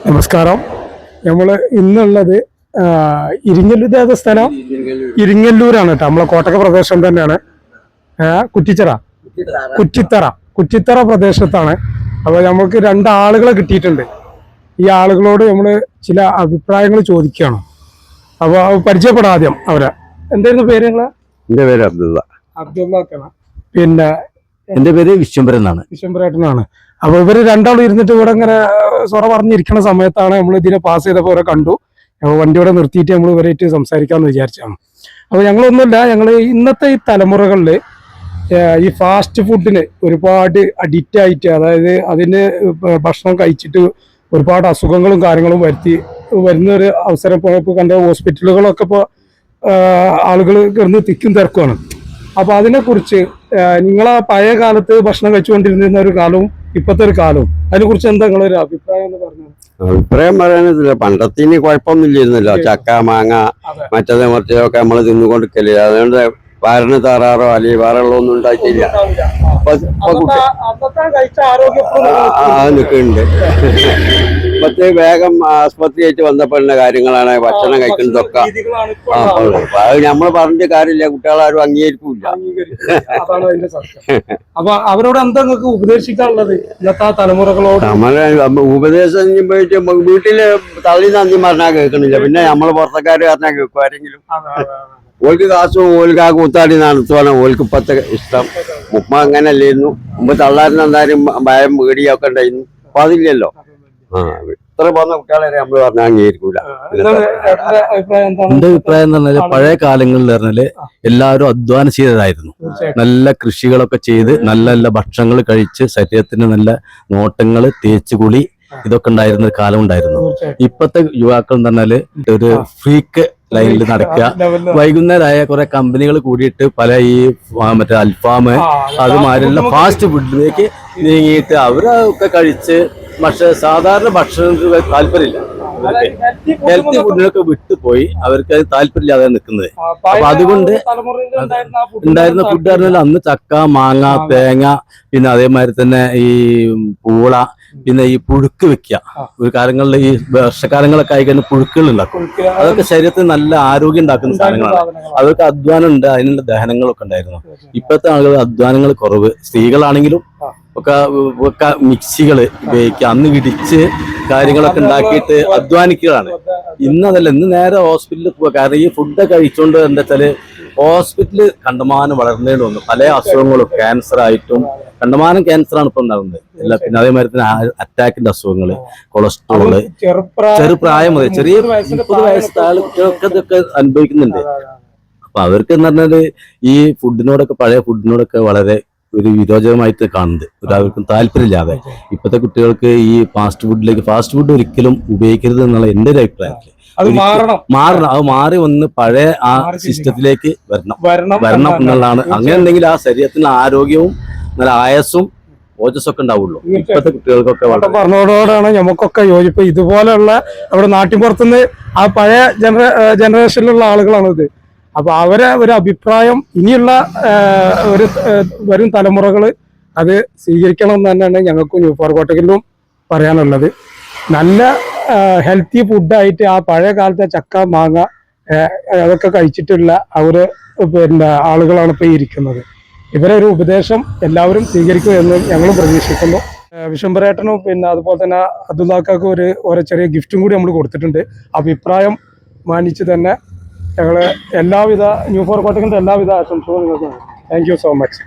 നമസ്കാരം. നമ്മൾ ഇന്നുള്ളത് ഇരിങ്ങല്ലൂർ സ്ഥലം ഇരിങ്ങല്ലൂരാണ് കേട്ടോ. നമ്മളെ കോട്ടക്ക പ്രദേശം തന്നെയാണ്. കുറ്റിത്തറ പ്രദേശത്താണ്. അപ്പോൾ നമുക്ക് രണ്ടാളുകളെ കിട്ടിയിട്ടുണ്ട്. ഈ ആളുകളോട് നമ്മൾ ചില അഭിപ്രായങ്ങൾ ചോദിക്കുകയാണ്. അപ്പോൾ പരിചയപ്പെടാം ആദ്യം അവരെ. എന്തായിരുന്നു പേര് നിങ്ങളെ? എന്റെ പേര് അബ്ദുള്ള. പിന്നെ എന്റെ പേര് വിശ്വംബരേട്ടനാണ്. അപ്പൊ ഇവര് രണ്ടാളും ഇരുന്നിട്ട് ഇവിടെ ഇങ്ങനെ സൊറ പറഞ്ഞിരിക്കുന്ന സമയത്താണ് നമ്മൾ ഇതിനെ പാസ് ചെയ്തപ്പോൾ ഇവരെ കണ്ടു. വണ്ടി ഇവിടെ നിർത്തിയിട്ട് നമ്മൾ ഇവരായിട്ട് സംസാരിക്കാമെന്ന് വിചാരിച്ചാണ്. അപ്പോൾ ഞങ്ങളൊന്നുമില്ല, ഞങ്ങൾ ഇന്നത്തെ ഈ തലമുറകളിൽ ഈ ഫാസ്റ്റ് ഫുഡിന് ഒരുപാട് അഡിക്റ്റ് ആയിട്ട്, അതായത് അതിന് ഭക്ഷണം കഴിച്ചിട്ട് ഒരുപാട് അസുഖങ്ങളും കാര്യങ്ങളും വരുന്നൊരു അവസരം ഇപ്പോൾ കണ്ട ഹോസ്പിറ്റലുകളൊക്കെ ഇപ്പോൾ ആളുകൾ കിടന്ന് തിക്കും തിരക്കുമാണ്. അപ്പൊ അതിനെക്കുറിച്ച് നിങ്ങളെ പഴയ കാലത്ത് ഭക്ഷണം കഴിച്ചുകൊണ്ടിരുന്ന ഒരു കാലവും ഇപ്പത്തെ ഒരു കാലവും അതിനെ കുറിച്ച് എന്താ നിങ്ങളൊരു അഭിപ്രായം എന്ന് പറഞ്ഞത്? അഭിപ്രായം പറയാനില്ല. പണ്ടത്തിന് കുഴപ്പമൊന്നുമില്ലായിരുന്നല്ലോ. ചക്ക, മാങ്ങ, മറ്റേത് മറിച്ചതൊക്കെ നമ്മൾ തിന്നുകൊണ്ടിരിക്കല്ലേ. അതുകൊണ്ട് വയറിന് താറാറോ അല്ലെങ്കിൽ വേറെയുള്ളതൊന്നും ഉണ്ടായിട്ടില്ല. അത് നിൽക്കുന്നുണ്ട്. ഇപ്പത്തെ വേഗം ആസ്പത്രിയായിട്ട് ബന്ധപ്പെടുന്ന കാര്യങ്ങളാണ് ഭക്ഷണം കഴിക്കുന്നതൊക്കെ. അത് നമ്മൾ പറഞ്ഞ കാര്യമില്ല, കുട്ടികളാരും അംഗീകരിക്കൂല. അപ്പൊ അവരോട് എന്താ നിങ്ങൾക്ക് ഉപദേശിക്കാനുള്ളത് ഇന്നത്തെ തലമുറകളോട്? നമ്മളെ ഉപദേശം പോയിട്ട് വീട്ടില് തള്ളി നന്ദി പറഞ്ഞാൽ കേൾക്കണില്ല, പിന്നെ നമ്മള് പുറത്തക്കാര് പറഞ്ഞാൽ കേൾക്കും ആരെങ്കിലും. ഓൾക്ക് കാശും ഓൾക്ക് ആ കൂത്താടി നടത്തുവാണ് ഓൾക്ക് ഇപ്പത്തെ ഇഷ്ടം. ഉപ്പ അങ്ങനെ അല്ലായിരുന്നു. മുമ്പ് തള്ളാരിന് എന്തായാലും ഭയം പേടിയൊക്കെ ഉണ്ടായിരുന്നു. അപ്പൊ അതില്ലല്ലോ. ഇത്ര പോകുന്ന കുട്ടികളെ നമ്മൾ പറഞ്ഞാൽ അംഗീകരിക്കൂല. എന്റെ അഭിപ്രായം എന്ന് പറഞ്ഞാല് പഴയ കാലങ്ങളിൽ പറഞ്ഞാല് എല്ലാവരും അധ്വാനിച്ചതായിരുന്നു. നല്ല കൃഷികളൊക്കെ ചെയ്ത് നല്ല നല്ല ഭക്ഷണങ്ങൾ കഴിച്ച് ശരീരത്തിന് നല്ല നോട്ടങ്ങള് തേച്ചുകുളി ഇതൊക്കെ ഉണ്ടായിരുന്ന ഒരു കാലം ഉണ്ടായിരുന്നു. ഇപ്പത്തെ യുവാക്കൾ എന്ന് പറഞ്ഞാല് ഒരു ഫ്രീക്ക് ലൈനിൽ നടക്കുക. വൈകുന്നേരമായ കുറെ കമ്പനികൾ കൂടിയിട്ട് പല ഈ മറ്റേ അൽഫാം അതുമാതിരിയുള്ള ഫാസ്റ്റ് ഫുഡിലേക്ക് നീങ്ങിയിട്ട് അവരൊക്കെ കഴിച്ച് പക്ഷെ സാധാരണ ഭക്ഷണത്തിന് താല്പര്യമില്ല. ഹെൽത്തി ഫുഡിനൊക്കെ വിട്ടുപോയി, അവർക്ക് അത് താല്പര്യമില്ലാതെ നിൽക്കുന്നത്. അപ്പൊ അതുകൊണ്ട് ഉണ്ടായിരുന്ന ഫുഡ് പറഞ്ഞാൽ അന്ന് ചക്ക, മാങ്ങ, തേങ്ങ, പിന്നെ അതേമാതിരി തന്നെ ഈ പൂള, പിന്നെ ഈ പുഴുക്ക് വെക്കുക. ഒരു കാലങ്ങളിൽ ഈ വർഷക്കാലങ്ങളൊക്കെ ആയി കഴിഞ്ഞാൽ പുഴുക്കുകൾ ഉണ്ടാക്കും. അതൊക്കെ ശരീരത്തിന് നല്ല ആരോഗ്യം ഉണ്ടാക്കുന്ന സാധനങ്ങളാണ്. അതൊക്കെ അധ്വാനം ഉണ്ട്, അതിനുള്ള ദഹനങ്ങളൊക്കെ ഉണ്ടായിരുന്നു. ഇപ്പോഴത്തെ ആളുകൾ അധ്വാനങ്ങൾ കുറവ്. സ്ത്രീകളാണെങ്കിലും ഒക്കെ മിക്സികൾ ഉപയോഗിക്കുക, അന്ന് ഇടിച്ച് കാര്യങ്ങളൊക്കെ ഉണ്ടാക്കിയിട്ട് അധ്വാനിക്കുകയാണ്. ഇന്നതല്ല, ഇന്ന് നേരെ ഹോസ്പിറ്റലിൽ പോവുക. കാരണം ഈ ഫുഡൊക്കെ കഴിച്ചുകൊണ്ട് എന്താ വെച്ചാല് ഹോസ്പിറ്റലിൽ കണ്ടമാനം വളർന്നേണ്ടി വന്നു. പല അസുഖങ്ങളും ക്യാൻസർ ആയിട്ടും കണ്ടമാനം ക്യാൻസറാണ് ഇപ്പൊ ഉണ്ടാകുന്നത്. പിന്നെ അതേമാതിരി തന്നെ അറ്റാക്കിന്റെ അസുഖങ്ങള്, കൊളസ്ട്രോള് ചെറുപ്രായം മുതൽ ചെറിയ 30 വയസ്സ് താഴെ കുട്ടികൾക്ക് ഇതൊക്കെ അനുഭവിക്കുന്നുണ്ട്. അപ്പൊ അവർക്ക് എന്ന് പറഞ്ഞാല് ഈ ഫുഡിനോടൊക്കെ പഴയ ഫുഡിനോടൊക്കെ വളരെ ഒരു വിരോചകമായിട്ട് കാണുന്നത്. അവർക്കും താല്പര്യമില്ലാതെ ഇപ്പോഴത്തെ കുട്ടികൾക്ക് ഈ ഫാസ്റ്റ് ഫുഡ് ഒരിക്കലും ഉപയോഗിക്കരുത് എന്നുള്ള എന്റെ ഒരു അഭിപ്രായത്തിൽ മാറണം. അത് മാറി വന്ന് പഴയ ആ സിസ്റ്റത്തിലേക്ക് വരണം എന്നുള്ളതാണ്. അങ്ങനെ ഉണ്ടെങ്കിൽ ആ ശരീരത്തിന് ആരോഗ്യവും നല്ല ആയസും ഓജസ്സൊക്കെ ഉണ്ടാവുള്ളൂ. ഇപ്പോഴത്തെ കുട്ടികൾക്കൊക്കെ പറഞ്ഞതോടാണ് നമുക്കൊക്കെ യോജിപ്പ്. ഇതുപോലെയുള്ള നമ്മുടെ നാട്ടിൻപുറത്തുനിന്ന് ആ പഴയ ജനറേഷനിലുള്ള ആളുകളാണ് ഇത്. അപ്പൊ അവരെ ഒരു അഭിപ്രായം ഇനിയുള്ള വരും തലമുറകൾ അത് സ്വീകരിക്കണം എന്ന് തന്നെയാണ് ഞങ്ങൾക്കും ന്യൂ കോട്ടക്കലിലും പറയാനുള്ളത്. നല്ല ഹെൽത്തി ഫുഡായിട്ട് ആ പഴയ കാലത്തെ ചക്ക, മാങ്ങ അതൊക്കെ കഴിച്ചിട്ടുള്ള പിന്നെ ആളുകളാണ് ഇപ്പോൾ ഇരിക്കുന്നത്. ഇവരെ ഒരു ഉപദേശം എല്ലാവരും സ്വീകരിക്കുമെന്ന് ഞങ്ങളും പ്രതീക്ഷിക്കുന്നു. വിശ്വംബരേട്ടനും പിന്നെ അതുപോലെ തന്നെ അബ്ദുള്ളാക്കും ഒരു ചെറിയ ഗിഫ്റ്റും കൂടി നമ്മൾ കൊടുത്തിട്ടുണ്ട്. അഭിപ്രായം മാനിച്ച് തന്നെ ഞങ്ങൾ എല്ലാവിധ ന്യൂ കോട്ടക്കലിന്റെ എല്ലാവിധ ആശംസകളും നിങ്ങൾക്ക്. Thank you so much.